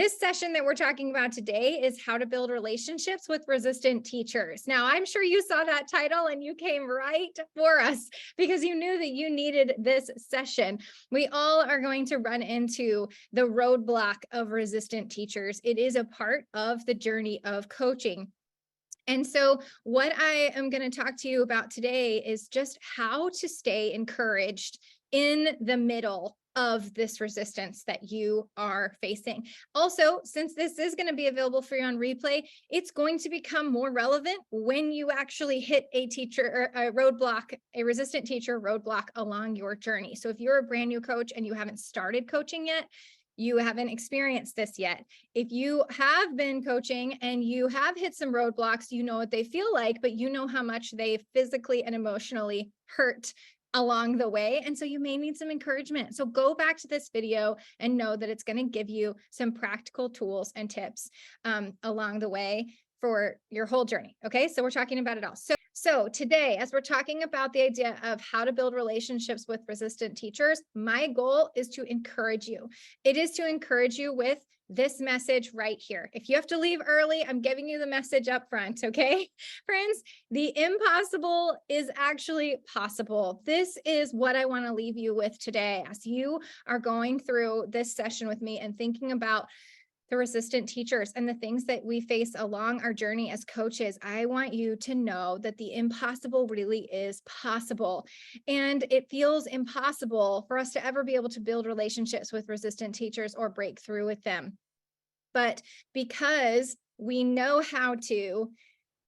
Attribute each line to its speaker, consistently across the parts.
Speaker 1: This session that we're talking about today is how to build relationships with resistant teachers. Now, I'm sure you saw that title and you came right for us because you knew that you needed this session. We all are going to run into the roadblock of resistant teachers. It is a part of the journey of coaching. And so what I am going to talk to you about today is just how to stay encouraged in the middle of this resistance that you are facing. Also, since this is going to be available for you on replay, it's going to become more relevant when you actually hit a teacher or a roadblock, a resistant teacher roadblock along your journey. So if you're a brand new coach and you haven't started coaching yet, you haven't experienced this yet. If you have been coaching and you have hit some roadblocks, you know what they feel like, but you know how much they physically and emotionally hurt along the way. And so you may need some encouragement. So go back to this video and know that it's going to give you some practical tools and tips along the way for your whole journey. Okay, so we're talking about it all. So today, as we're talking about the idea of how to build relationships with resistant teachers, my goal is to encourage you. It is to encourage you with this message right here. If you have to leave early, I'm giving you the message up front, okay? Friends, the impossible is actually possible. This is what I want to leave you with today as you are going through this session with me and thinking about the resistant teachers and the things that we face along our journey as coaches. I want you to know that the impossible really is possible. And it feels impossible for us to ever be able to build relationships with resistant teachers or break through with them. But because we know how to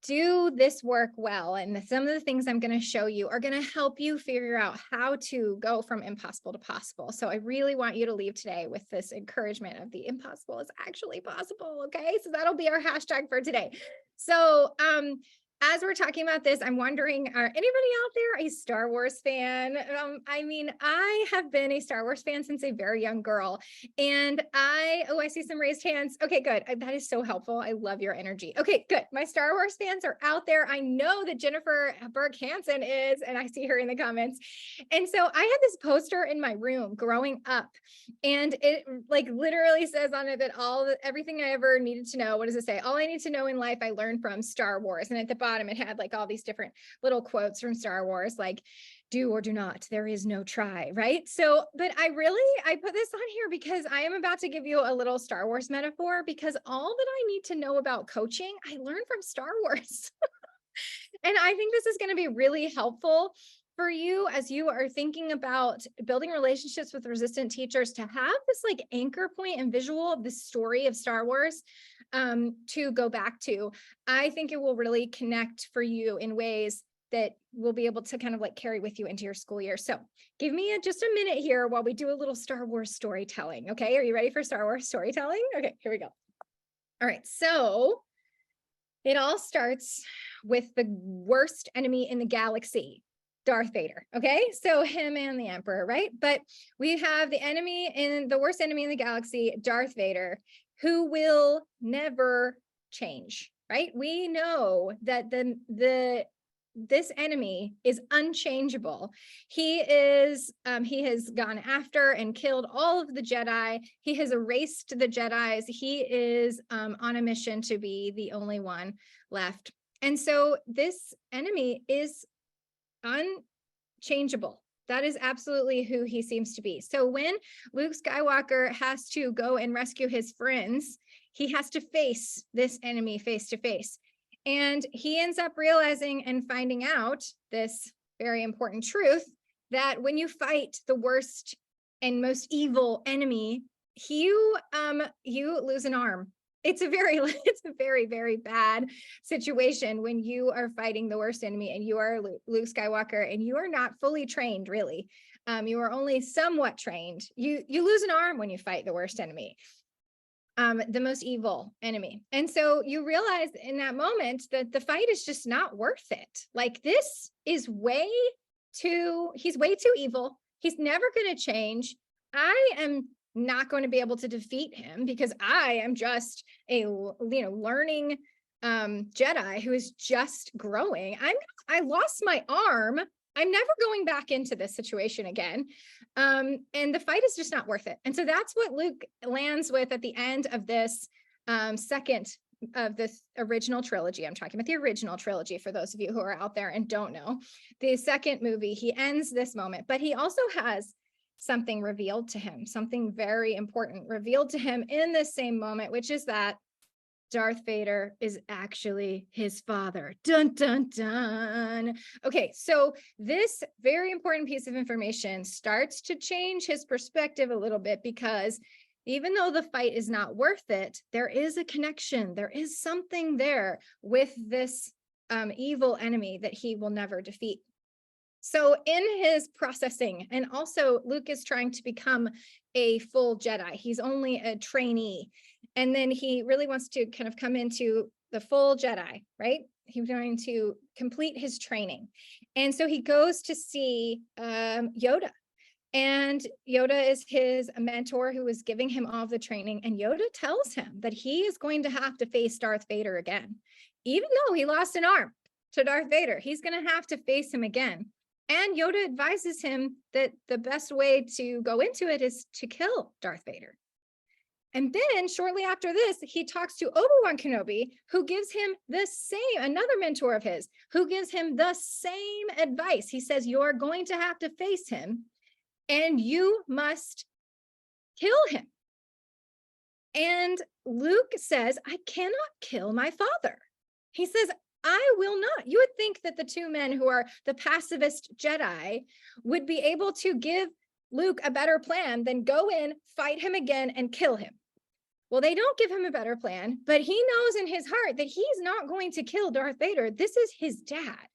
Speaker 1: do this work well, and some of the things I'm going to show you are going to help you figure out how to go from impossible to possible. So I really want you to leave today with this encouragement of the impossible is actually possible. Okay, so that'll be our hashtag for today. So as we're talking about this, I'm wondering, are anybody out there a Star Wars fan? I mean, I have been a Star Wars fan since a very young girl. And I see some raised hands. Okay, good. That is so helpful. I love your energy. Okay, good. My Star Wars fans are out there. I know that Jennifer Burke Hansen is, and I see her in the comments. And so I had this poster in my room growing up, and it like literally says on it that everything I ever needed to know. What does it say? All I need to know in life, I learned from Star Wars. And at the bottom, it had like all these different little quotes from Star Wars, like do or do not, there is no try, right? So, but I put this on here because I am about to give you a little Star Wars metaphor, because all that I need to know about coaching, I learned from Star Wars. And I think this is going to be really helpful for you as you are thinking about building relationships with resistant teachers, to have this like anchor point and visual of the story of Star Wars to go back to. I think it will really connect for you in ways that will be able to kind of like carry with you into your school year. So give me just a minute here while we do a little Star Wars storytelling. Okay, are you ready for Star Wars storytelling? Okay, here we go. All right, so it all starts with the worst enemy in the galaxy, Darth Vader. Okay, so him and the Emperor, right? But we have the worst enemy in the galaxy, Darth Vader, who will never change, right? We know that this enemy is unchangeable. He has gone after and killed all of the Jedi. He has erased the Jedis. He is on a mission to be the only one left. And so this enemy is unchangeable. That is absolutely who he seems to be. So when Luke Skywalker has to go and rescue his friends, he has to face this enemy face to face. And he ends up realizing and finding out this very important truth, that when you fight the worst and most evil enemy, you lose an arm. It's a very, very bad situation when you are fighting the worst enemy and you are Luke Skywalker and you are not fully trained, really. You are only somewhat trained. You lose an arm when you fight the worst enemy, the most evil enemy. And so you realize in that moment that the fight is just not worth it. Like he's way too evil. He's never going to change. I am not going to be able to defeat him because I am just a learning Jedi who is just growing. I lost my arm I'm never going back into this situation again. And the fight is just not worth it. And so that's what Luke lands with at the end of this second of this original trilogy. I'm talking about the original trilogy for those of you who are out there and don't know. The second movie, he ends this moment, but he also has something revealed to him, something very important revealed to him in this same moment, which is that Darth Vader is actually his father. Dun, dun, dun. Okay, so this very important piece of information starts to change his perspective a little bit, because even though the fight is not worth it, there is a connection. There is something there with this evil enemy that he will never defeat. So in his processing, and also Luke is trying to become a full Jedi. He's only a trainee. And then he really wants to kind of come into the full Jedi, right? He's going to complete his training. And so he goes to see Yoda. And Yoda is his mentor who is giving him all the training. And Yoda tells him that he is going to have to face Darth Vader again. Even though he lost an arm to Darth Vader, he's going to have to face him again. And Yoda advises him that the best way to go into it is to kill Darth Vader. And then shortly after this, he talks to Obi-Wan Kenobi, who gives him the same, another mentor of his, who gives him the same advice. He says, you're going to have to face him and you must kill him. And Luke says, I cannot kill my father. He says, I will not. You would think that the two men who are the pacifist Jedi would be able to give Luke a better plan than go in, fight him again, and kill him. Well, they don't give him a better plan, but he knows in his heart that he's not going to kill Darth Vader. This is his dad.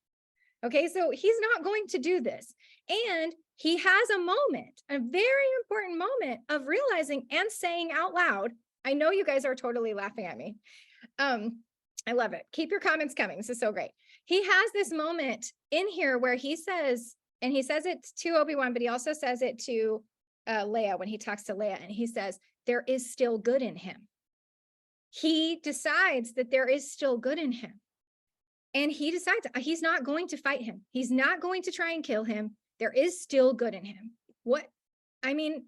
Speaker 1: Okay, so he's not going to do this. And he has a moment, a very important moment of realizing and saying out loud, I know you guys are totally laughing at me. I love it. Keep your comments coming. This is so great. He has this moment in here where he says, and he says it to Obi-Wan, but he also says it to Leia when he talks to Leia, and he says, there is still good in him. He decides that there is still good in him. And he decides he's not going to fight him. He's not going to try and kill him. There is still good in him. What am I going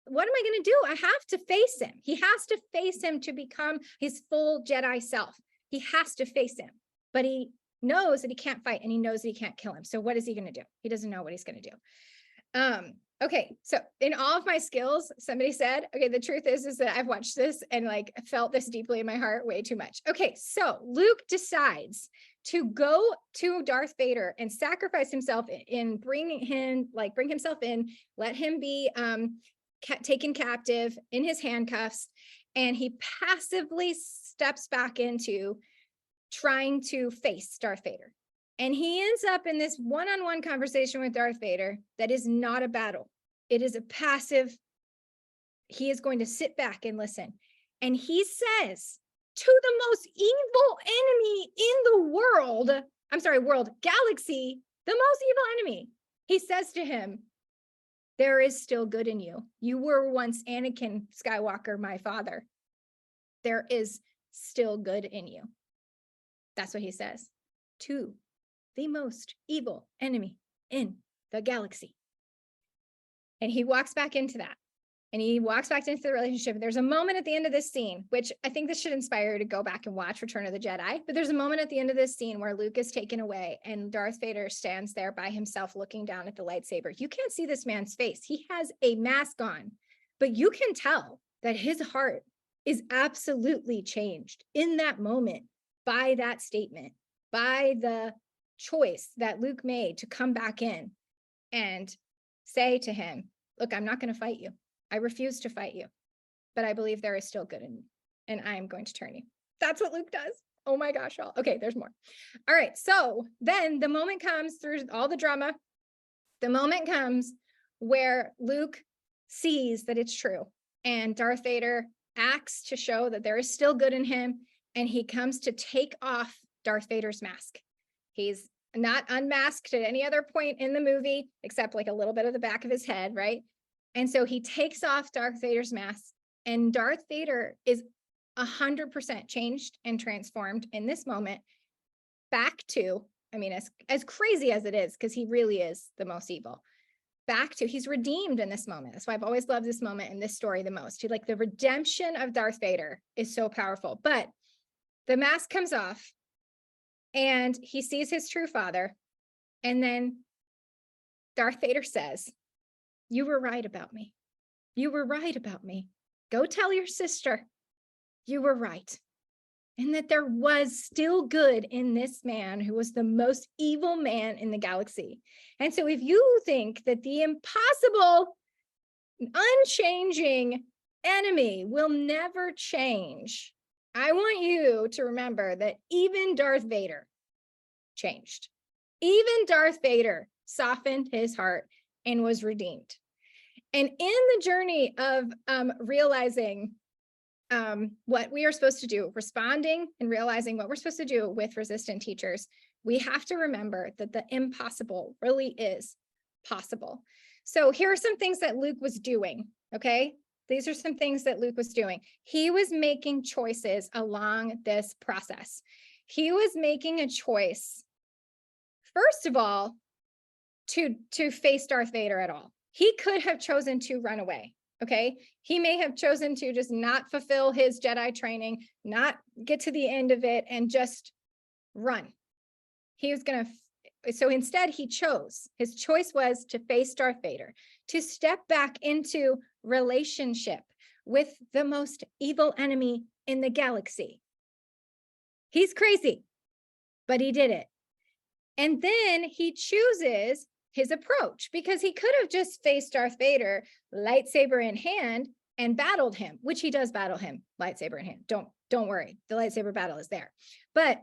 Speaker 1: to do? I have to face him. He has to face him to become his full Jedi self. He has to face him, but he knows that he can't fight and he knows that he can't kill him. So what is he going to do? He doesn't know what he's going to do. Okay. So in all of my skills, somebody said, okay, the truth is that I've watched this and like felt this deeply in my heart way too much. Okay. So Luke decides to go to Darth Vader and sacrifice himself in bring himself in, let him be taken captive in his handcuffs. And he passively steps back into trying to face Darth Vader. And he ends up in this one-on-one conversation with Darth Vader that is not a battle. It is a passive, he is going to sit back and listen. And he says to the most evil enemy in the world galaxy, the most evil enemy, he says to him, there is still good in you. You were once Anakin Skywalker, my father. There is still good in you. That's what he says to the most evil enemy in the galaxy. And he walks back into that. And he walks back into the relationship. There's a moment at the end of this scene, which I think this should inspire you to go back and watch Return of the Jedi. But there's a moment at the end of this scene where Luke is taken away and Darth Vader stands there by himself looking down at the lightsaber. You can't see this man's face. He has a mask on, but you can tell that his heart is absolutely changed in that moment by that statement, by the choice that Luke made to come back in and say to him, look, I'm not going to fight you. I refuse to fight you, but I believe there is still good in you, and I am going to turn you. That's what Luke does. Oh my gosh, y'all. Okay, there's more. All right, so then the moment comes through all the drama. The moment comes where Luke sees that it's true, and Darth Vader acts to show that there is still good in him, and he comes to take off Darth Vader's mask. He's not unmasked at any other point in the movie, except like a little bit of the back of his head, right? And so he takes off Darth Vader's mask, and Darth Vader is 100% changed and transformed in this moment back to I mean, as crazy as it is, because he really is the most evil. Back to, he's redeemed in this moment. That's why I've always loved this moment in this story the most. Like, the redemption of Darth Vader is so powerful. But the mask comes off and he sees his true father. And then Darth Vader says, "You were right about me. You were right about me. Go tell your sister you were right. And that there was still good in this man who was the most evil man in the galaxy." And so if you think that the impossible, unchanging enemy will never change, I want you to remember that even Darth Vader changed. Even Darth Vader softened his heart and was redeemed. And in the journey of realizing what we are supposed to do, responding and realizing what we're supposed to do with resistant teachers, we have to remember that the impossible really is possible. So here are some things that Luke was doing, okay? These are some things that Luke was doing. He was making choices along this process. He was making a choice, first of all, to face Darth Vader at all. He could have chosen to run away. Okay, he may have chosen to just not fulfill his Jedi training, not get to the end of it, and just run. He was going to, so instead he chose, his choice was to face Darth Vader, to step back into relationship with the most evil enemy in the galaxy. He's crazy, but he did it. And then he chooses his approach, because he could have just faced Darth Vader, lightsaber in hand, and battled him, which he does battle him, lightsaber in hand. Don't worry, the lightsaber battle is there. But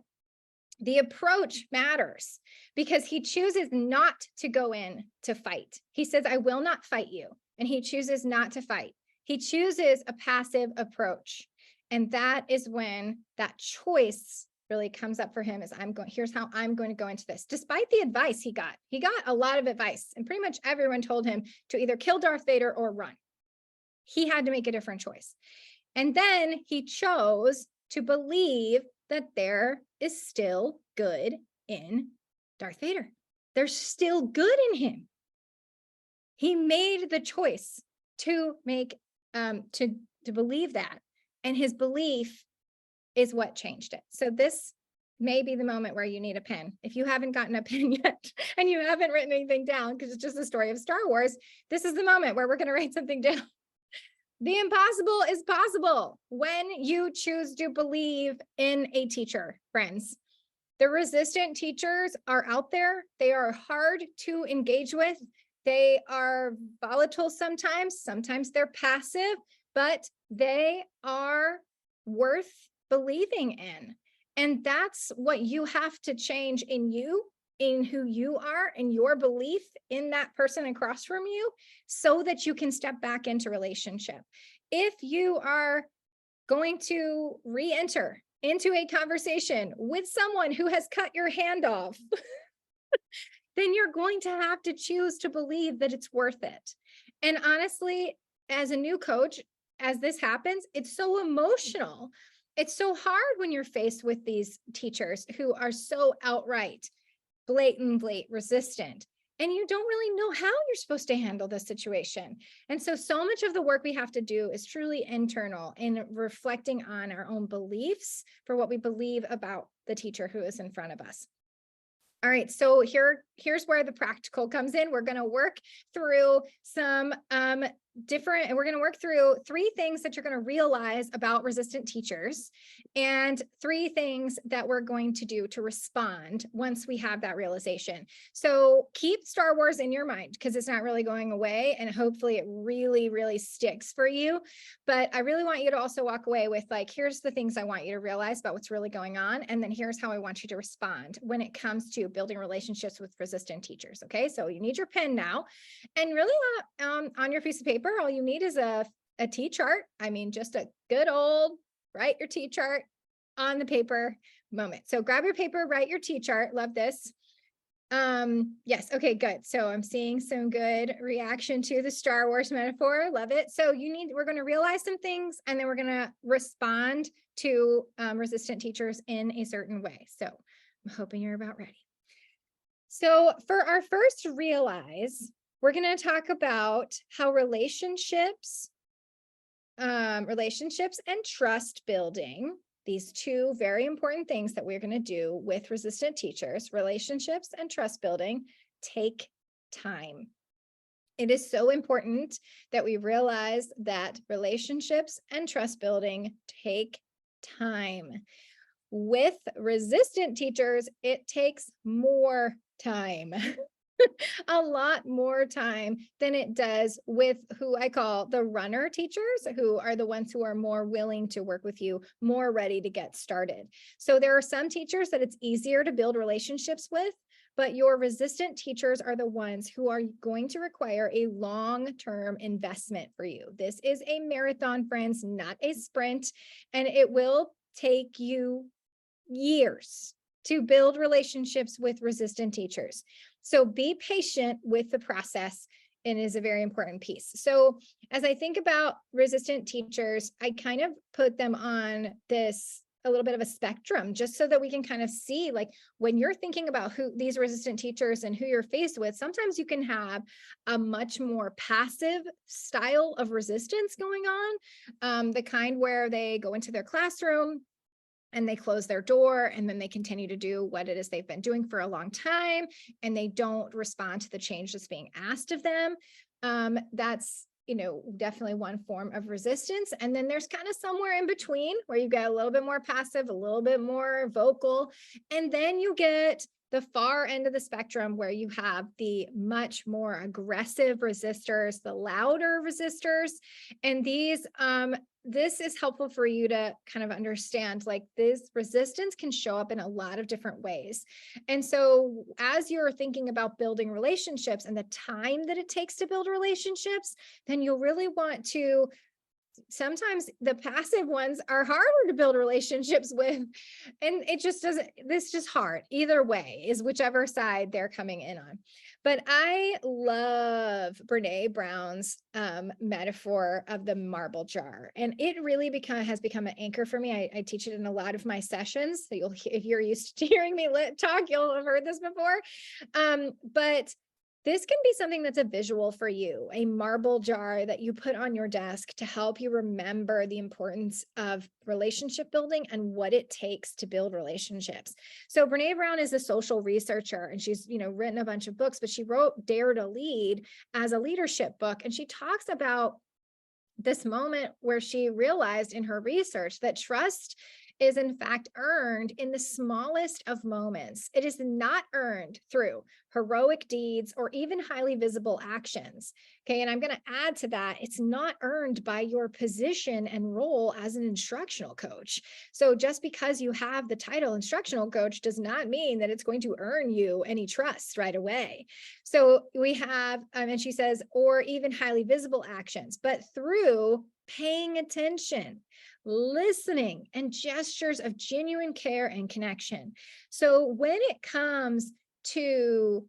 Speaker 1: the approach matters, because he chooses not to go in to fight. He says, "I will not fight you." And he chooses not to fight. He chooses a passive approach. And that is when that choice really comes up for him, is here's how I'm going to go into this. Despite the advice he got a lot of advice, and pretty much everyone told him to either kill Darth Vader or run. He had to make a different choice. And then he chose to believe that there is still good in Darth Vader. There's still good in him. He made the choice to make, to believe that. And his belief is what changed it. So this may be the moment where you need a pen. If you haven't gotten a pen yet and you haven't written anything down, because it's just the story of Star Wars, this is the moment where we're going to write something down. The impossible is possible when you choose to believe in a teacher, friends. The resistant teachers are out there. They are hard to engage with. They are volatile sometimes. Sometimes they're passive, but they are worth believing in. And that's what you have to change in you, in who you are, in your belief in that person across from you, so that you can step back into relationship. If you are going to re-enter into a conversation with someone who has cut your hand off, then you're going to have to choose to believe that it's worth it. And honestly, as a new coach, as this happens, it's so emotional. It's so hard when you're faced with these teachers who are so outright, blatantly resistant, and you don't really know how you're supposed to handle this situation. And so much of the work we have to do is truly internal, in reflecting on our own beliefs for what we believe about the teacher who is in front of us. All right, so here's where the practical comes in. We're going to work through some we're going to work through 3 things that you're going to realize about resistant teachers, and 3 things that we're going to do to respond once we have that realization. So keep Star Wars in your mind, because it's not really going away, and hopefully it really, really sticks for you. But I really want you to also walk away with, like, here's the things I want you to realize about what's really going on, and then here's how I want you to respond when it comes to building relationships with resistant teachers. Okay, so you need your pen now, and really on your piece of paper, all you need is a T-chart. I mean, just a good old write your T-chart on the paper moment. So grab your paper, write your T-chart. Love this. Yes. Okay, good. So I'm seeing some good reaction to the Star Wars metaphor. Love it. So we're going to realize some things, and then we're going to respond to resistant teachers in a certain way. So I'm hoping you're about ready. So for our first realize, we're going to talk about how relationships and trust building, these two very important things that we're going to do with resistant teachers, relationships and trust building, take time. It is so important that we realize that relationships and trust building take time. With resistant teachers, it takes more time. A lot more time than it does with who I call the runner teachers, who are the ones who are more willing to work with you, more ready to get started. So there are some teachers that it's easier to build relationships with, but your resistant teachers are the ones who are going to require a long-term investment for you. This is a marathon, friends, not a sprint, and it will take you years to build relationships with resistant teachers. So be patient with the process, and is a very important piece. So as I think about resistant teachers, I kind of put them on this a little bit of a spectrum, just so that we can kind of see, like, when you're thinking about who these resistant teachers and who you're faced with, sometimes you can have a much more passive style of resistance going on, the kind where they go into their classroom and they close their door, and then they continue to do what it is they've been doing for a long time, and they don't respond to the change that's being asked of them. That's, definitely one form of resistance. And then there's kind of somewhere in between where you get a little bit more passive, a little bit more vocal, and then you get the far end of the spectrum where you have the much more aggressive resistors, the louder resistors. And this is helpful for you to kind of understand, like, this resistance can show up in a lot of different ways. And so as you're thinking about building relationships and the time that it takes to build relationships, then you'll really want to, sometimes the passive ones are harder to build relationships with. And it just doesn't, this just hard either way, is whichever side they're coming in on. But I love Brene Brown's metaphor of the marble jar. And it really has become an anchor for me. I teach it in a lot of my sessions. So if you're used to hearing me talk, you'll have heard this before. But this can be something that's a visual for you, a marble jar that you put on your desk to help you remember the importance of relationship building and what it takes to build relationships. So Brene Brown is a social researcher, and she's, written a bunch of books, but she wrote Dare to Lead as a leadership book. And she talks about this moment where she realized in her research that trust is in fact earned in the smallest of moments. It is not earned through heroic deeds or even highly visible actions. Okay, and I'm going to add to that, it's not earned by your position and role as an instructional coach. So just because you have the title instructional coach does not mean that it's going to earn you any trust right away. So we have, and she says, or even highly visible actions, but through paying attention, listening, and gestures of genuine care and connection. So when it comes to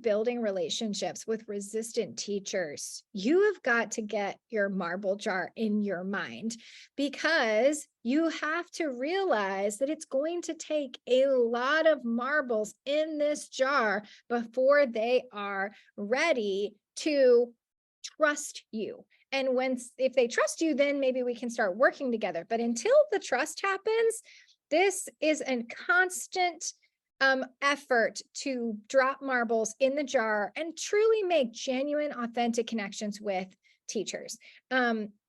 Speaker 1: building relationships with resistant teachers, you have got to get your marble jar in your mind, because you have to realize that it's going to take a lot of marbles in this jar before they are ready to trust you. And if they trust you, then maybe we can start working together. But until the trust happens, this is a constant effort to drop marbles in the jar and truly make genuine, authentic connections with teachers,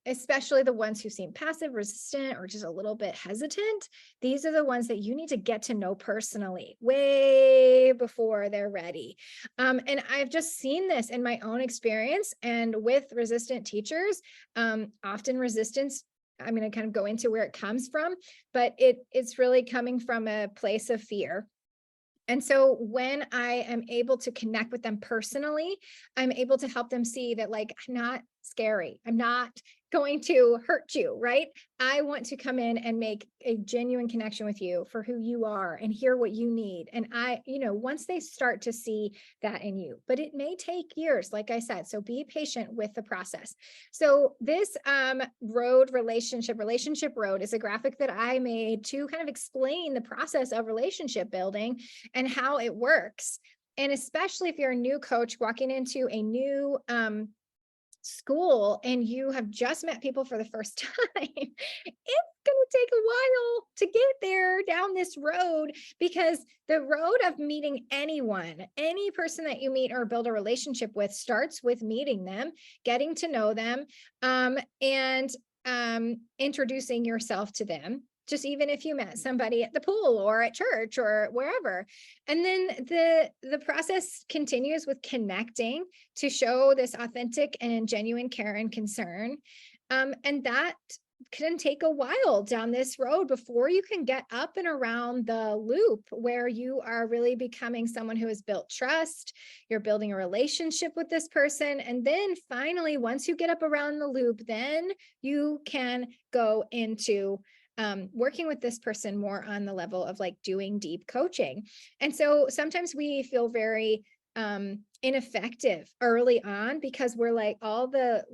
Speaker 1: especially the ones who seem passive, resistant, or just a little bit hesitant. These are the ones that you need to get to know personally way before they're ready. And I've just seen this in my own experience and with resistant teachers. Often resistance, I'm going to kind of go into where it comes from, but it's really coming from a place of fear. And so when I am able to connect with them personally, I'm able to help them see that, like, I'm not scary. I'm not going to hurt you, right? I want to come in and make a genuine connection with you for who you are and hear what you need. And once they start to see that in you, but it may take years, like I said, so be patient with the process. So this relationship road is a graphic that I made to kind of explain the process of relationship building and how it works. And especially if you're a new coach walking into a new school and you have just met people for the first time, it's going to take a while to get there down this road, because the road of meeting anyone, any person that you meet or build a relationship with, starts with meeting them, getting to know them, and introducing yourself to them. Just even if you met somebody at the pool or at church or wherever. And then the process continues with connecting to show this authentic and genuine care and concern. And that can take a while down this road before you can get up and around the loop where you are really becoming someone who has built trust, you're building a relationship with this person. And then finally, once you get up around the loop, then you can go into working with this person more on the level of like doing deep coaching. And so sometimes we feel very ineffective early on because we're like all the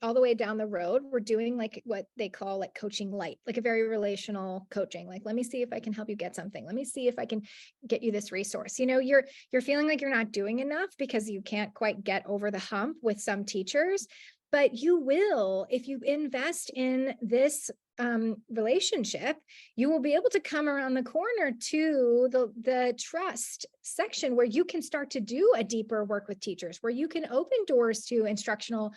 Speaker 1: way down the road, we're doing like what they call like coaching light, like a very relational coaching. Like, let me see if I can help you get something. Let me see if I can get you this resource. You're feeling like you're not doing enough because you can't quite get over the hump with some teachers, but you will, if you invest in this relationship, you will be able to come around the corner to the trust section where you can start to do a deeper work with teachers, where you can open doors to instructional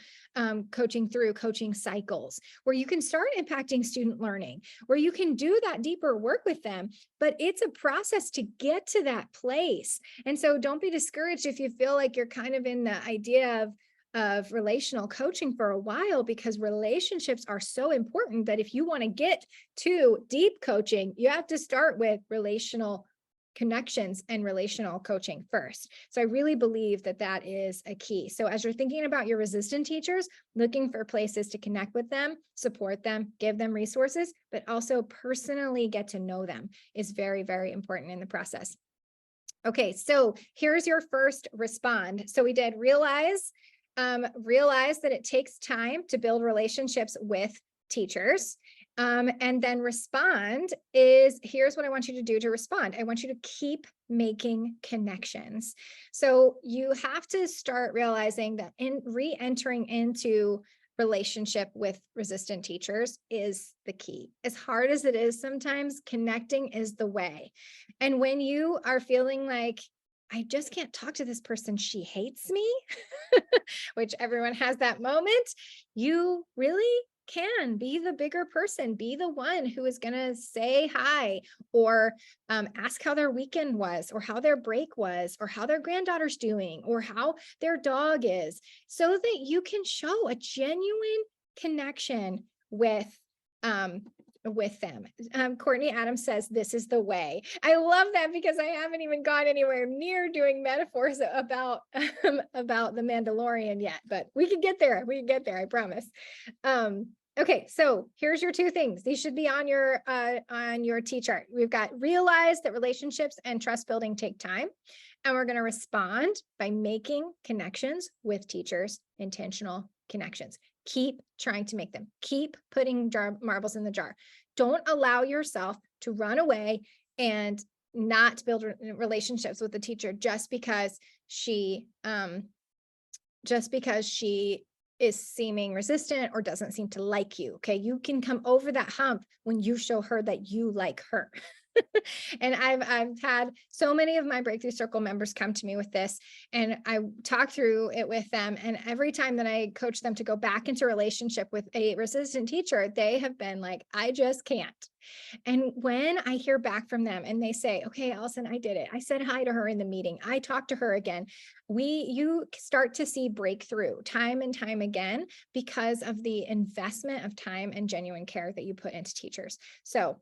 Speaker 1: coaching through coaching cycles, where you can start impacting student learning, where you can do that deeper work with them. But it's a process to get to that place. And so don't be discouraged if you feel like you're kind of in the idea of relational coaching for a while, because relationships are so important that if you want to get to deep coaching, you have to start with relational connections and relational coaching first. So I really believe that that is a key. So as you're thinking about your resistant teachers, looking for places to connect with them, support them, give them resources, but also personally get to know them is very, very important in the process. Okay, so here's your first respond. So we did realize that it takes time to build relationships with teachers. And then respond is, here's what I want you to do to respond. I want you to keep making connections. So you have to start realizing that in re-entering into relationship with resistant teachers is the key. As hard as it is sometimes, connecting is the way. And when you are feeling like, I just can't talk to this person, she hates me, which everyone has that moment, you really can be the bigger person, be the one who is going to say hi, or ask how their weekend was, or how their break was, or how their granddaughter's doing, or how their dog is, so that you can show a genuine connection with them. Courtney Adams says, this is the way. I love that, because I haven't even gone anywhere near doing metaphors about the Mandalorian yet, but we can get there. I promise. Okay, so here's your two things. These should be on your T-chart. We've got realize that relationships and trust building take time. And we're going to respond by making connections with teachers, intentional connections. Keep trying to make them. Keep putting marbles in the jar. Don't allow yourself to run away and not build relationships with the teacher just because she is seeming resistant or doesn't seem to like you. Okay, you can come over that hump when you show her that you like her. And I've had so many of my Breakthrough Circle members come to me with this, and I talk through it with them. And every time that I coach them to go back into relationship with a resistant teacher, they have been like, I just can't. And when I hear back from them and they say, okay, Allison, I did it. I said hi to her in the meeting. I talked to her again. You start to see breakthrough time and time again because of the investment of time and genuine care that you put into teachers. So,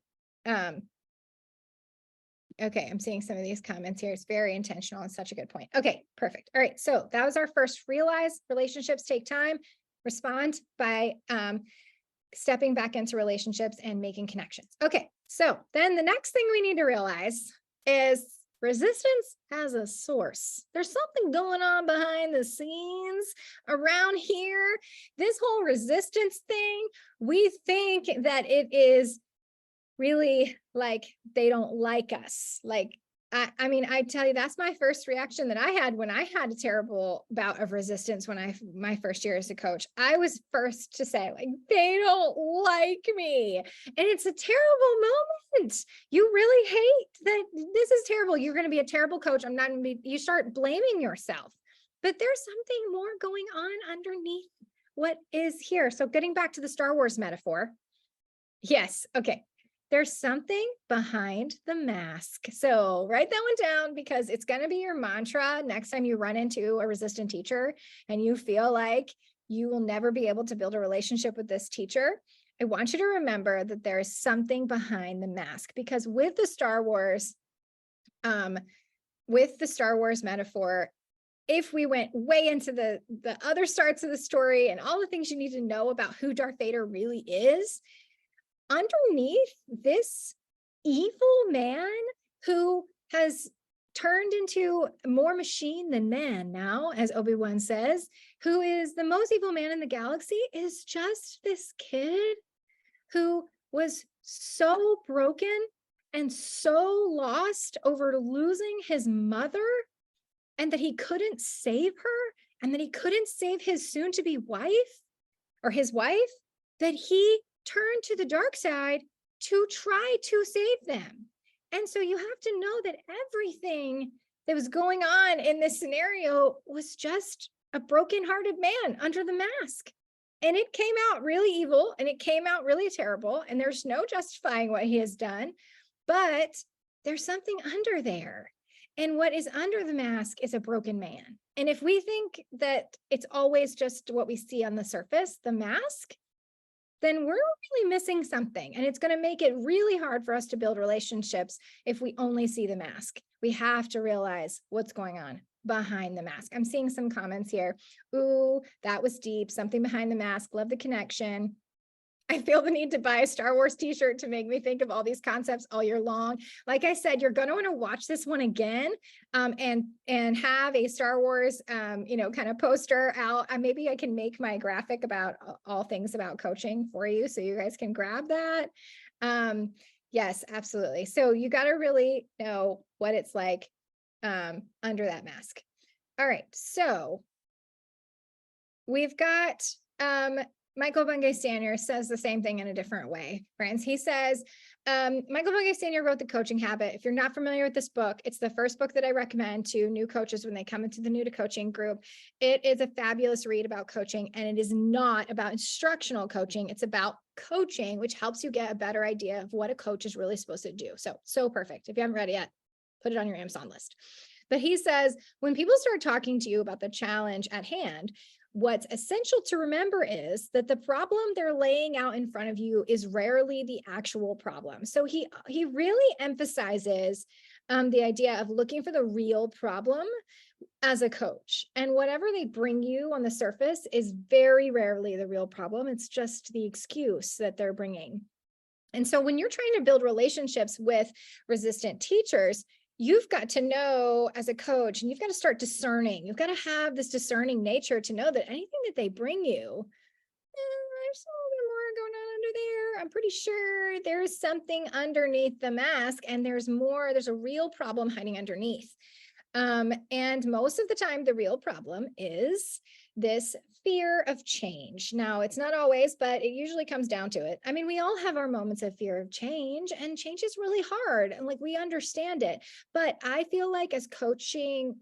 Speaker 1: okay, I'm seeing some of these comments here. It's very intentional and such a good point. Okay, perfect. All right, so that was our first realize relationships take time. Respond by stepping back into relationships and making connections. Okay, so then the next thing we need to realize is resistance has a source. There's something going on behind the scenes around here. This whole resistance thing, we think that it is really like they don't like us. Like, I mean, I tell you, that's my first reaction that I had when I had a terrible bout of resistance when my first year as a coach. I was first to say, like, they don't like me. And it's a terrible moment. You really hate that this is terrible. You're going to be a terrible coach. I'm not going to be, you start blaming yourself. But there's something more going on underneath what is here. So getting back to the Star Wars metaphor. Yes. Okay. There's something behind the mask. So write that one down because it's going to be your mantra next time you run into a resistant teacher and you feel like you will never be able to build a relationship with this teacher. I want you to remember that there is something behind the mask, because with the Star Wars metaphor, if we went way into the other starts of the story and all the things you need to know about who Darth Vader really is, underneath this evil man who has turned into more machine than man now, as Obi-Wan says, who is the most evil man in the galaxy, is just this kid who was so broken and so lost over losing his mother, and that he couldn't save her, and that he couldn't save his soon-to-be wife, or his wife, that he turned to the dark side to try to save them. And so you have to know that everything that was going on in this scenario was just a broken-hearted man under the mask. And it came out really evil, and it came out really terrible, and there's no justifying what he has done, but there's something under there. And what is under the mask is a broken man. And if we think that it's always just what we see on the surface, the mask, then we're really missing something. And it's going to make it really hard for us to build relationships if we only see the mask. We have to realize what's going on behind the mask. I'm seeing some comments here. Ooh, that was deep. Something behind the mask. Love the connection. I feel the need to buy a Star Wars t-shirt to make me think of all these concepts all year long. Like I said, you're going to want to watch this one again and have a Star Wars, kind of poster out. Maybe I can make my graphic about all things about coaching for you so you guys can grab that. Yes, absolutely. So you got to really know what it's like under that mask. All right. So we've got Michael Bungay-Stanier says the same thing in a different way, friends. He says, Michael Bungay-Stanier wrote The Coaching Habit. If you're not familiar with this book, it's the first book that I recommend to new coaches when they come into the NewtoCoaching group. It is a fabulous read about coaching, and it is not about instructional coaching. It's about coaching, which helps you get a better idea of what a coach is really supposed to do. So perfect. If you haven't read it yet, put it on your Amazon list. But he says, when people start talking to you about the challenge at hand, what's essential to remember is that the problem they're laying out in front of you is rarely the actual problem. So he really emphasizes the idea of looking for the real problem as a coach. And whatever they bring you on the surface is very rarely the real problem. It's just the excuse that they're bringing. And so when you're trying to build relationships with resistant teachers, you've got to know as a coach, and you've got to start discerning. You've got to have this discerning nature to know that anything that they bring you, there's a little bit more going on under there. I'm pretty sure there's something underneath the mask, and there's a real problem hiding underneath. And most of the time, the real problem is this fear of change. Now, it's not always, but it usually comes down to it. I mean, we all have our moments of fear of change, and change is really hard, and like we understand it. But I feel like as coaching,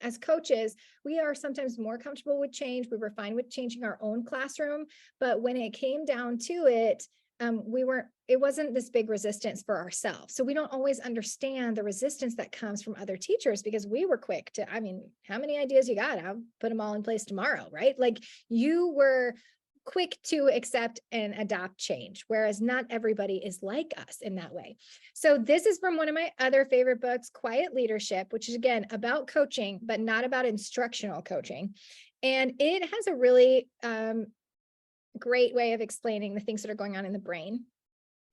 Speaker 1: as coaches, we are sometimes more comfortable with change. We were fine with changing our own classroom, but when it came down to it, it wasn't this big resistance for ourselves. So we don't always understand the resistance that comes from other teachers, because we were quick to, how many ideas you got? I'll put them all in place tomorrow, right? Like you were quick to accept and adopt change, whereas not everybody is like us in that way. So this is from one of my other favorite books, Quiet Leadership, which is again about coaching, but not about instructional coaching. And it has a really great way of explaining the things that are going on in the brain.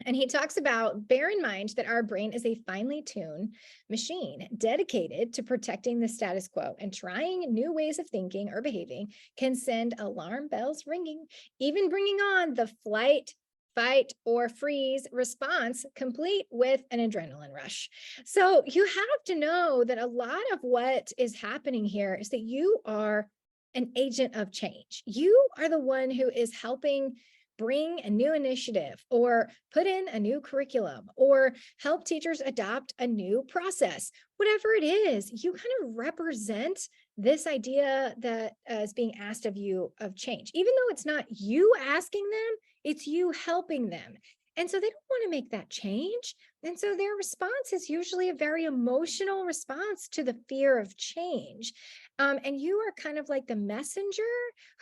Speaker 1: And he talks about, bear in mind that our brain is a finely tuned machine dedicated to protecting the status quo, and trying new ways of thinking or behaving can send alarm bells ringing, even bringing on the flight, fight, or freeze response, complete with an adrenaline rush. So you have to know that a lot of what is happening here is that you are an agent of change. You are the one who is helping bring a new initiative, or put in a new curriculum, or help teachers adopt a new process. Whatever it is, you kind of represent this idea that is being asked of you of change. Even though it's not you asking them, it's you helping them. And so they don't want to make that change. And so their response is usually a very emotional response to the fear of change. And you are kind of like the messenger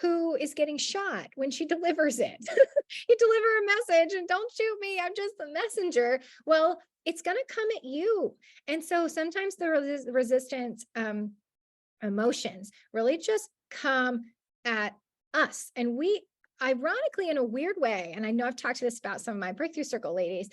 Speaker 1: who is getting shot when she delivers it. You deliver a message and don't shoot me, I'm just the messenger. Well, it's going to come at you. And so sometimes the resistance emotions really just come at us. And we, ironically, in a weird way, and I know I've talked to this about some of my breakthrough circle ladies,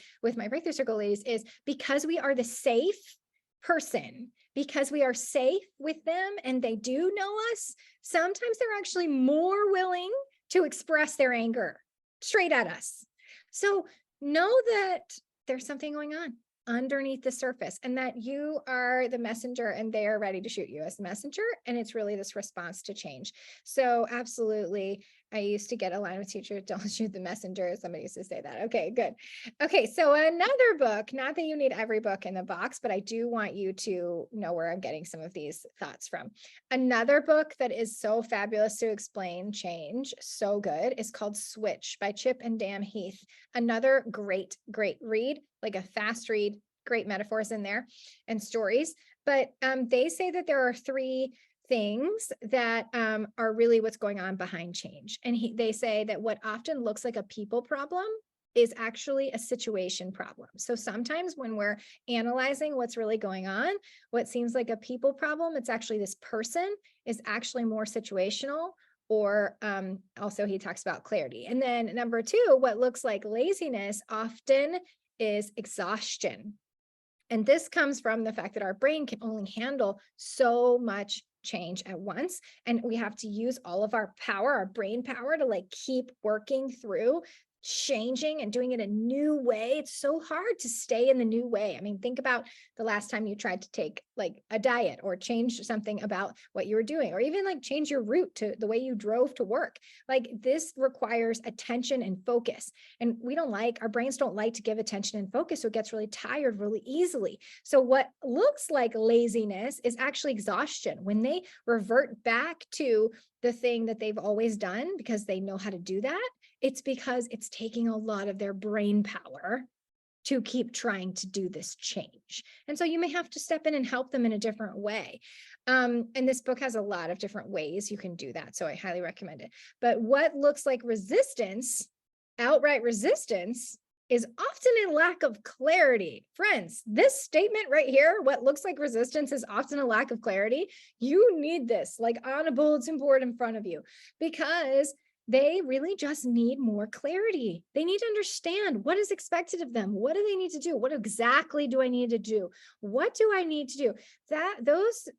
Speaker 1: is because we are the safe person, because we are safe with them and they do know us, sometimes they're actually more willing to express their anger straight at us. So know that there's something going on underneath the surface, and that you are the messenger and they are ready to shoot you as the messenger. And it's really this response to change. So absolutely, I used to get a line with teachers, don't shoot the messenger. Somebody used to say that. Okay, good. Okay, so another book, not that you need every book in the box, but I do want you to know where I'm getting some of these thoughts from. Another book that is so fabulous to explain change, so good, is called Switch by Chip and Dan Heath. Another great read, like a fast read, great metaphors in there and stories. But they say that there are three things that are really what's going on behind change. And they say that what often looks like a people problem is actually a situation problem. So sometimes when we're analyzing what's really going on, what seems like a people problem, it's actually this person is actually more situational. Or also he talks about clarity. And then number two, what looks like laziness often is exhaustion. And this comes from the fact that our brain can only handle so much change at once. And we have to use all of our power, our brain power, to like keep working through changing and doing it a new way. It's so hard to stay in the new way. I mean, think about the last time you tried to take like a diet or change something about what you were doing, or even like change your route to the way you drove to work. Like this requires attention and focus. And our brains don't like to give attention and focus. So it gets really tired really easily. So what looks like laziness is actually exhaustion. When they revert back to the thing that they've always done because they know how to do that, it's because it's taking a lot of their brain power to keep trying to do this change. And so you may have to step in and help them in a different way. And this book has a lot of different ways you can do that. So I highly recommend it. But what looks like resistance, outright resistance, is often a lack of clarity. Friends, this statement right here, what looks like resistance is often a lack of clarity. You need this like on a bulletin board in front of you, because they really just need more clarity. They need to understand what is expected of them. What do they need to do? What exactly do I need to do? What do I need to do? Those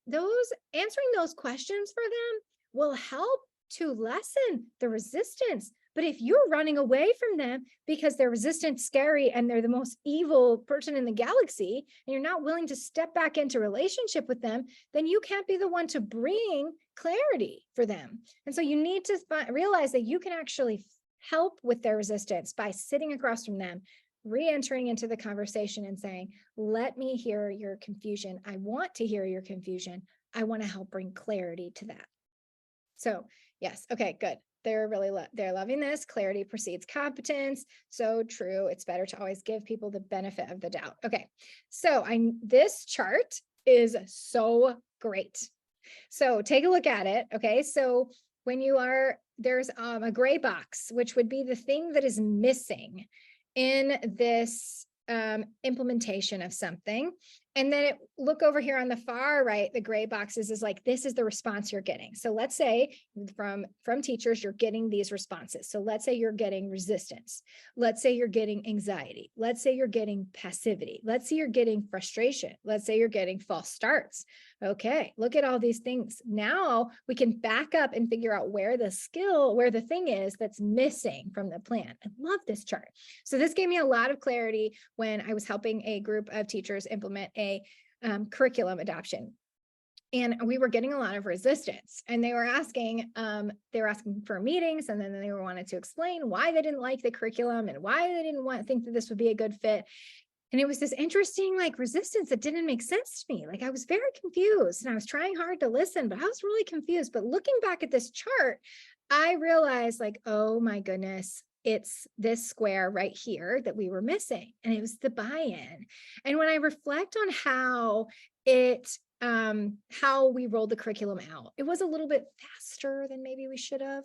Speaker 1: answering those questions for them will help to lessen the resistance. But if you're running away from them because they're resistant, scary, and they're the most evil person in the galaxy, and you're not willing to step back into relationship with them, then you can't be the one to bring clarity for them. And so you need to realize that you can actually help with their resistance by sitting across from them, re-entering into the conversation and saying, let me hear your confusion. I want to hear your confusion. I want to help bring clarity to that. So yes, okay, good. They're loving this. Clarity precedes competence. So true. It's better to always give people the benefit of the doubt. Okay. So this chart is so great. So take a look at it. Okay. So when there's a gray box, which would be the thing that is missing in this implementation of something. And then look over here on the far right, the gray boxes is like, this is the response you're getting. So let's say from teachers, you're getting these responses. So let's say you're getting resistance. Let's say you're getting anxiety. Let's say you're getting passivity. Let's say you're getting frustration. Let's say you're getting false starts. Okay, look at all these things. Now we can back up and figure out where the thing is that's missing from the plan. I love this chart. So this gave me a lot of clarity when I was helping a group of teachers implement a curriculum adoption. And we were getting a lot of resistance, and they were asking for meetings, and then they wanted to explain why they didn't like the curriculum and why they didn't think that this would be a good fit. And it was this interesting resistance that didn't make sense to me. I was very confused, and I was trying hard to listen, but I was really confused. But looking back at this chart, I realized oh my goodness, it's this square right here that we were missing. And it was the buy-in. And when I reflect on how we rolled the curriculum out, it was a little bit faster than maybe we should have.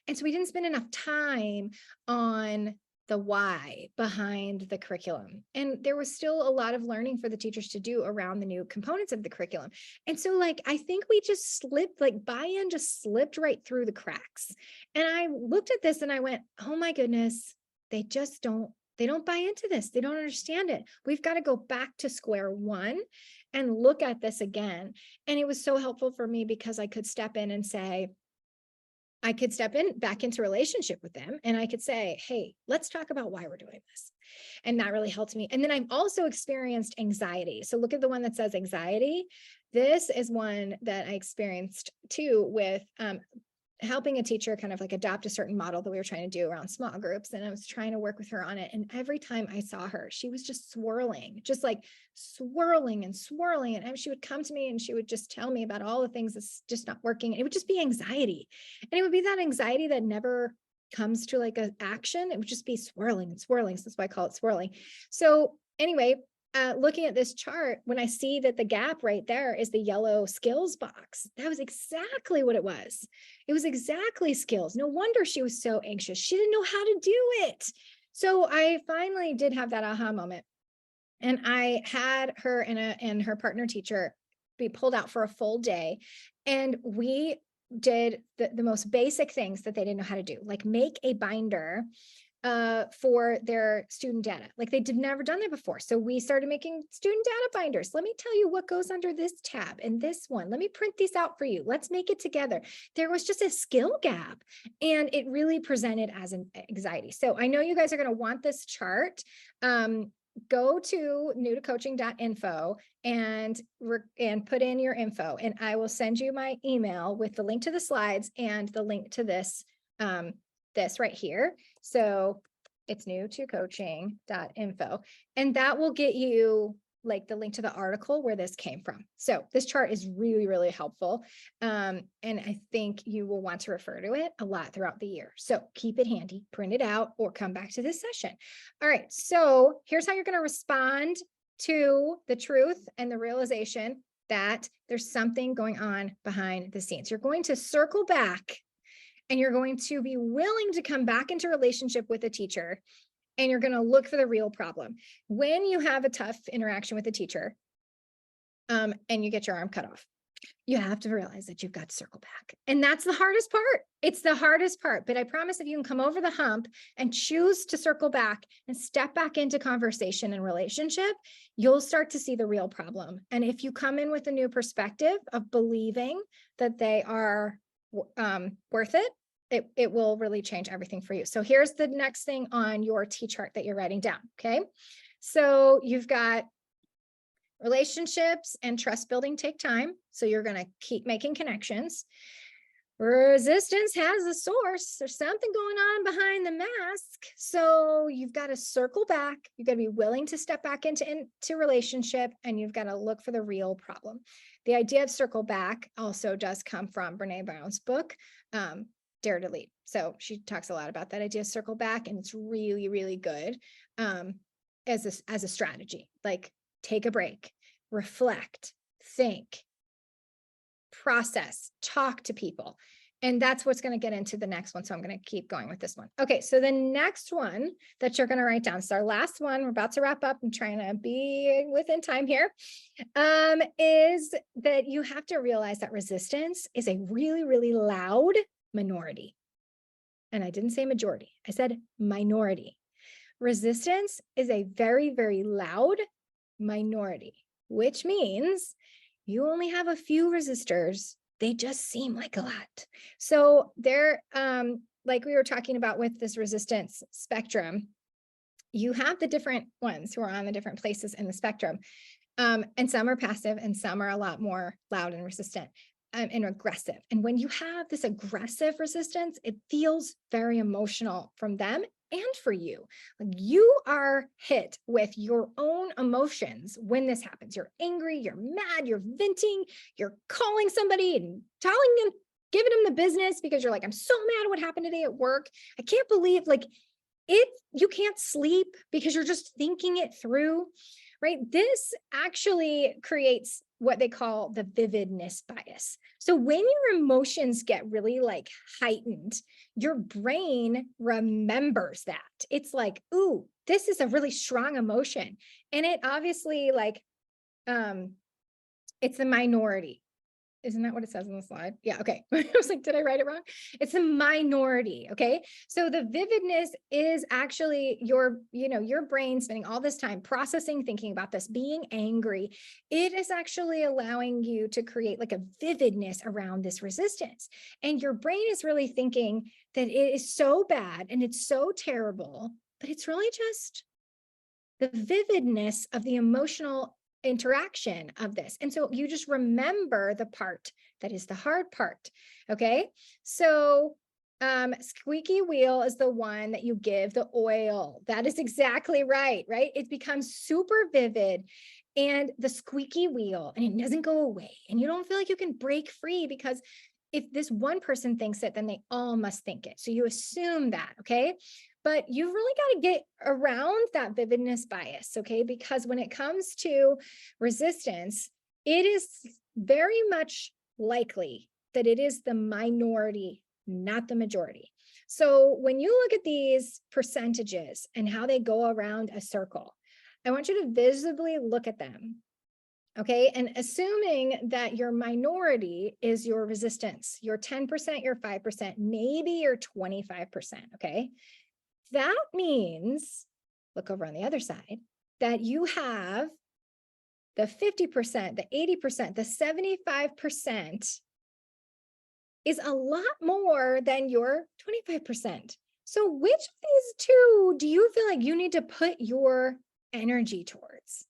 Speaker 1: And so we didn't spend enough time on the why behind the curriculum. And there was still a lot of learning for the teachers to do around the new components of the curriculum. And so I think we just slipped, buy-in just slipped right through the cracks. And I looked at this and I went, oh my goodness, they don't buy into this. They don't understand it. We've got to go back to square one and look at this again. And it was so helpful for me because I could step in back into relationship with them. And I could say, hey, let's talk about why we're doing this. And that really helped me. And then I've also experienced anxiety. So look at the one that says anxiety. This is one that I experienced too with helping a teacher kind of adopt a certain model that we were trying to do around small groups. And I was trying to work with her on it. And every time I saw her, she was just swirling and swirling. And she would come to me and she would just tell me about all the things that's just not working. It would just be anxiety. And it would be that anxiety that never comes to an action. It would just be swirling and swirling. So that's why I call it swirling. So anyway, looking at this chart, when I see that the gap right there is the yellow skills box, that was exactly what it was. It was exactly skills. No wonder she was so anxious. She didn't know how to do it. So I finally did have that aha moment. And I had her and her partner teacher be pulled out for a full day. And we did the most basic things that they didn't know how to do, like make a binder for their student data. They'd never done that before. So we started making student data binders. Let me tell you what goes under this tab and this one. Let me print these out for you. Let's make it together. There was just a skill gap, and it really presented as an anxiety. So I know you guys are going to want this chart. Go to NewtoCoaching.info and put in your info, and I will send you my email with the link to the slides and the link to this right here. So it's NewtoCoaching.info, and that will get you the link to the article where this came from. So this chart is really, really helpful. And I think you will want to refer to it a lot throughout the year. So keep it handy, print it out, or come back to this session. All right. So here's how you're going to respond to the truth and the realization that there's something going on behind the scenes. You're going to circle back, and you're going to be willing to come back into relationship with a teacher, and you're going to look for the real problem. When you have a tough interaction with a teacher, and you get your arm cut off, you have to realize that you've got to circle back. And that's the hardest part. It's the hardest part. But I promise if you can come over the hump and choose to circle back and step back into conversation and relationship, you'll start to see the real problem. And if you come in with a new perspective of believing that they are worth it, it will really change everything for you. So here's the next thing on your T-chart that you're writing down. Okay. So you've got relationships and trust building take time. So you're going to keep making connections. Resistance has a source. There's something going on behind the mask. So you've got to circle back. You've got to be willing to step back into relationship, and you've got to look for the real problem. The idea of circle back also does come from Brene Brown's book, Dare to Lead. So she talks a lot about that idea of circle back, and it's really, really good as a strategy. Take a break, reflect, think, process, talk to people. And that's what's going to get into the next one. So I'm going to keep going with this one. Okay. So the next one that you're going to write down. So our last one, we're about to wrap up. I'm trying to be within time here. Is that you have to realize that resistance is a really, really loud minority. And I didn't say majority. I said minority. Resistance is a very, very loud minority, which means you only have a few resistors. They just seem like a lot. So they're, like we were talking about with this resistance spectrum, you have the different ones who are on the different places in the spectrum. And some are passive and some are a lot more loud and resistant and aggressive. And when you have this aggressive resistance, it feels very emotional from them and for you. Like you are hit with your own emotions when this happens. You're angry, you're mad, you're venting, you're calling somebody and telling them, giving them the business because you're like, I'm so mad what happened today at work. I can't believe you can't sleep because you're just thinking it through, right? This actually creates what they call the vividness bias. So when your emotions get really heightened, your brain remembers that. It's like, ooh, this is a really strong emotion. And it obviously it's a minority. Isn't that what it says on the slide? Yeah. Okay. I was like, did I write it wrong? It's a minority. Okay. So the vividness is actually your brain spending all this time processing, thinking about this, being angry. It is actually allowing you to create a vividness around this resistance. And your brain is really thinking that it is so bad and it's so terrible, but it's really just the vividness of the emotional interaction of this. And so you just remember the part that is the hard part. Okay. So squeaky wheel is the one that you give the oil. That is exactly right. Right. It becomes super vivid and the squeaky wheel, and it doesn't go away. And you don't feel like you can break free because if this one person thinks it, then they all must think it. So you assume that. Okay. But you've really got to get around that vividness bias, okay? Because when it comes to resistance, it is very much likely that it is the minority, not the majority. So when you look at these percentages and how they go around a circle, I want you to visibly look at them, okay? And assuming that your minority is your resistance, your 10%, your 5%, maybe your 25%, okay? That means, look over on the other side, that you have the 50%, the 80%, the 75% is a lot more than your 25%. So which of these two do you feel like you need to put your energy towards?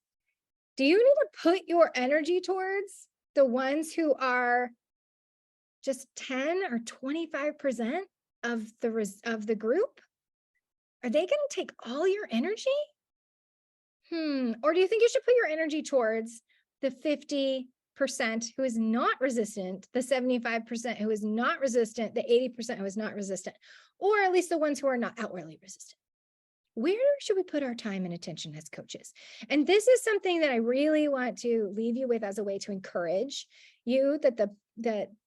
Speaker 1: Do you need to put your energy towards the ones who are just 10 or 25% of the group? Are they going to take all your energy? Or do you think you should put your energy towards the 50% who is not resistant, the 75% who is not resistant, the 80% who is not resistant, or at least the ones who are not outwardly resistant? Where should we put our time and attention as coaches? And this is something that I really want to leave you with as a way to encourage you that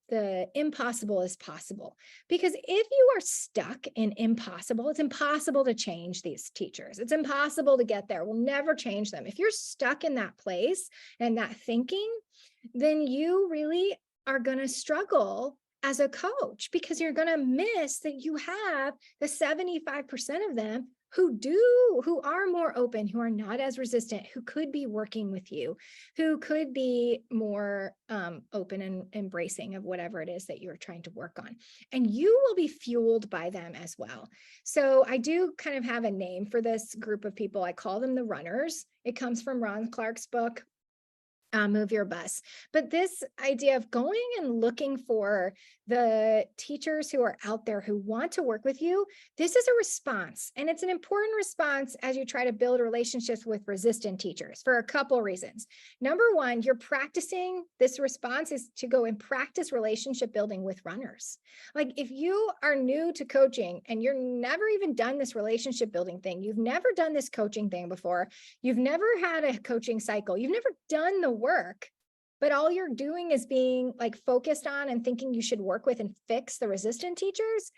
Speaker 1: the impossible is possible. Because if you are stuck in impossible, it's impossible to change these teachers. It's impossible to get there. We'll never change them. If you're stuck in that place and that thinking, then you really are going to struggle as a coach because you're going to miss that you have the 75% of them who are more open, who are not as resistant, who could be working with you, who could be more open and embracing of whatever it is that you're trying to work on. And you will be fueled by them as well. So I do kind of have a name for this group of people. I call them the runners. It comes from Ron Clark's book, Move Your Bus. But this idea of going and looking for the teachers who are out there who want to work with you, this is a response. And it's an important response as you try to build relationships with resistant teachers for a couple reasons. Number one, you're practicing, this response is to go and practice relationship building with runners. Like if you are new to coaching and you're never even done this relationship building thing, you've never done this coaching thing before, you've never had a coaching cycle, you've never done the work, but all you're doing is being like focused on and thinking you should work with and fix the resistant teachers,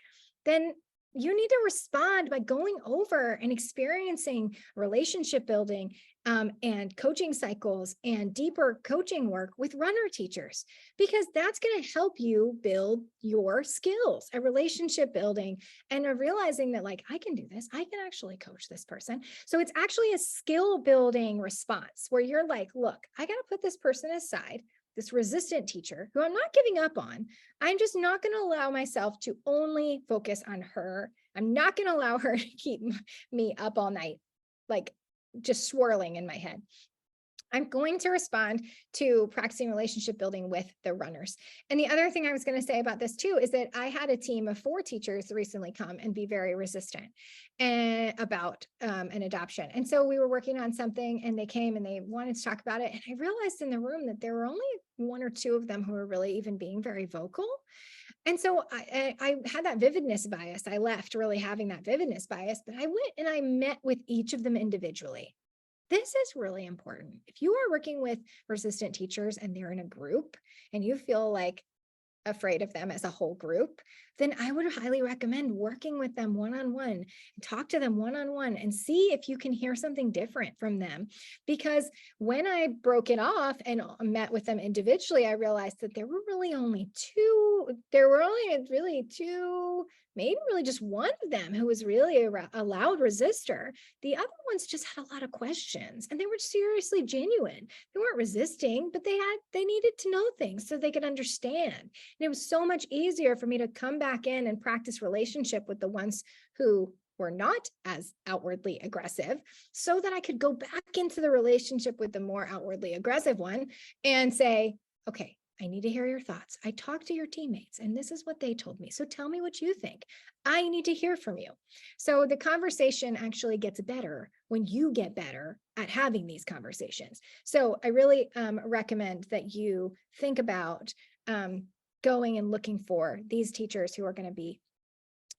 Speaker 1: then you need to respond by going over and experiencing relationship building and coaching cycles and deeper coaching work with runner teachers, because that's going to help you build your skills at relationship building and realizing that like, I can do this. I can actually coach this person. So it's actually a skill building response where you're like, look, I got to put this person aside, this resistant teacher who I'm not giving up on. I'm just not going to allow myself to only focus on her. I'm not going to allow her to keep me up all night, like just swirling in my head. I'm going to respond to practicing relationship building with the runners. And the other thing I was going to say about this too is that I had a team of 4 teachers recently come and be very resistant about an adoption. And so we were working on something and they came and they wanted to talk about it. And I realized in the room that there were only 1 or 2 of them who were really even being very vocal. And so I had that vividness bias. I left really having that vividness bias, but I went and I met with each of them individually. This is really important. If you are working with resistant teachers and they're in a group and you feel like afraid of them as a whole group, then I would highly recommend working with them one-on-one and talk to them one-on-one and see if you can hear something different from them. Because when I broke it off and met with them individually, I realized that there were really only 2, maybe really just 1 of them who was really a loud resistor. The other ones just had a lot of questions and they were seriously genuine. They weren't resisting, but they needed to know things so they could understand. And it was so much easier for me to come back in and practice relationship with the ones who were not as outwardly aggressive so that I could go back into the relationship with the more outwardly aggressive one and say, okay, I need to hear your thoughts. I talked to your teammates and this is what they told me. So tell me what you think. I need to hear from you. So the conversation actually gets better when you get better at having these conversations. So I really recommend that you think about going and looking for these teachers who are going to be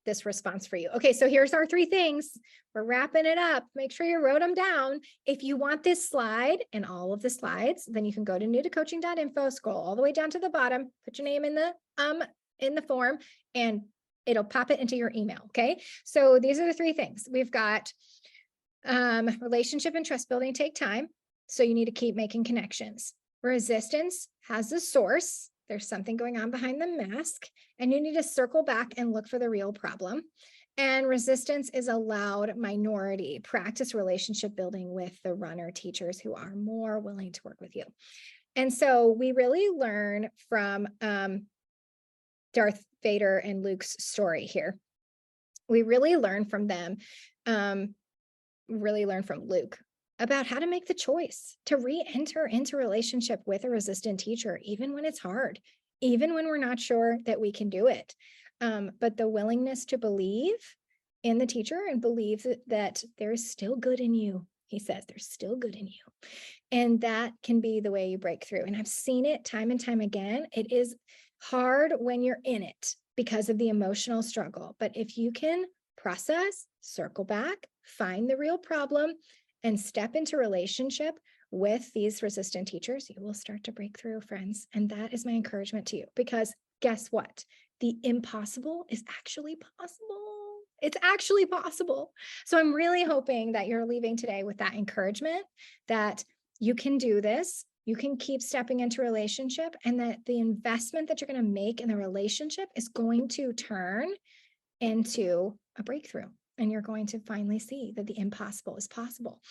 Speaker 1: this response for you. Okay, so here's our 3 things. We're wrapping it up. Make sure you wrote them down. If you want this slide and all of the slides, then you can go to newtocoaching.info, scroll all the way down to the bottom, put your name in the form, and it'll pop it into your email. Okay, so these are the 3 things. We've got relationship and trust building take time. So you need to keep making connections. Resistance has a source. There's something going on behind the mask, and you need to circle back and look for the real problem. And resistance is a loud minority. Practice relationship building with the runner teachers who are more willing to work with you. And so we really learn from Darth Vader and Luke's story here. We really learn from them, really learn from Luke about how to make the choice to re-enter into relationship with a resistant teacher, even when it's hard, even when we're not sure that we can do it. But the willingness to believe in the teacher and believe that there's still good in you. He says there's still good in you. And that can be the way you break through. And I've seen it time and time again. It is hard when you're in it because of the emotional struggle. But if you can process, circle back, find the real problem, and step into relationship with these resistant teachers, you will start to break through, friends. And that is my encouragement to you, because guess what? The impossible is actually possible. It's actually possible. So I'm really hoping that you're leaving today with that encouragement that you can do this, you can keep stepping into relationship, and that the investment that you're going to make in the relationship is going to turn into a breakthrough. And you're going to finally see that the impossible is possible.